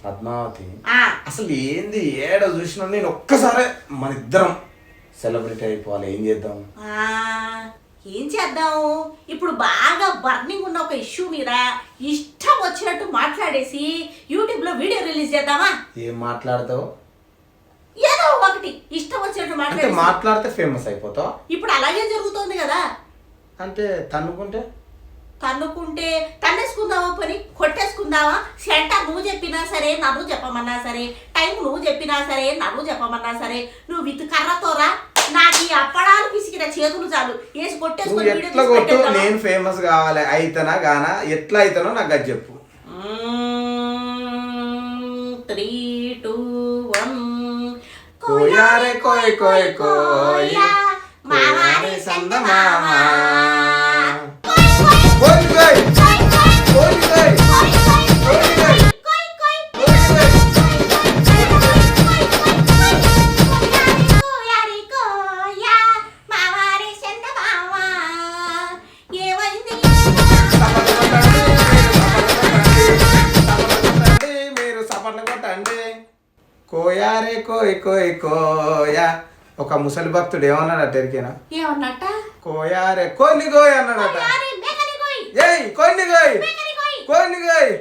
పద్మావతి అసలు ఏంది ఏడ చూసినా నేను ఒక్కసారే మన ఇద్దరం సెలబ్రిటీ అయిపోవాలి. ఏం చేద్దాం? ఏం చేద్దాము? ఇప్పుడు బాగా బర్నింగ్ ఉన్న ఒక ఇష్యూ మీద ఇష్టం వచ్చినట్టు మాట్లాడేసి యూట్యూబ్ లో వీడియో రిలీజ్ చేద్దామా? ఏం మాట్లాడతావు? ఏదో ఒకటి ఇష్టం వచ్చినట్టు మాట్లాడితే ఫేమస్ అయిపోతావు. ఇప్పుడు అలాగే జరుగుతోంది కదా. అంటే తన్నుకుంటే తన్నేసుకుందామా, పని కొట్టేసుకుందామా? సెంటర్ నువ్వు చెప్పినా సరే, నన్ను చెప్పమన్నా సరే, టైం నువ్వు చెప్పినా సరే, నన్ను చెప్పమన్నా సరే, నువ్వు విత్ కర్రతోరా నాకు ఈ అప్పడాలు పిసికిన చేతులు చాలు వేసి కొట్టేసుకొని నేను ఫేమస్ కావాలి అయితేనా గానా ఎట్లా అయితేనో నాకు అది చెప్పు. 3, 2, 1 కోయారే కోయ్ కోయ్ కోయా మామారే సంద మామా కోయ్ కోయ్ కోయ్ కోయ్ కోయారే కోయ్ కోయ్ కోయా. ఒక ముసలి భక్తుడు ఏమన్నాడట ఎరికేనా? ఏమన్నట్ట? కోయారే కొన్ని కోయ్ అన్నాడట. కొన్ని కోయ్ కొన్ని కోయ్.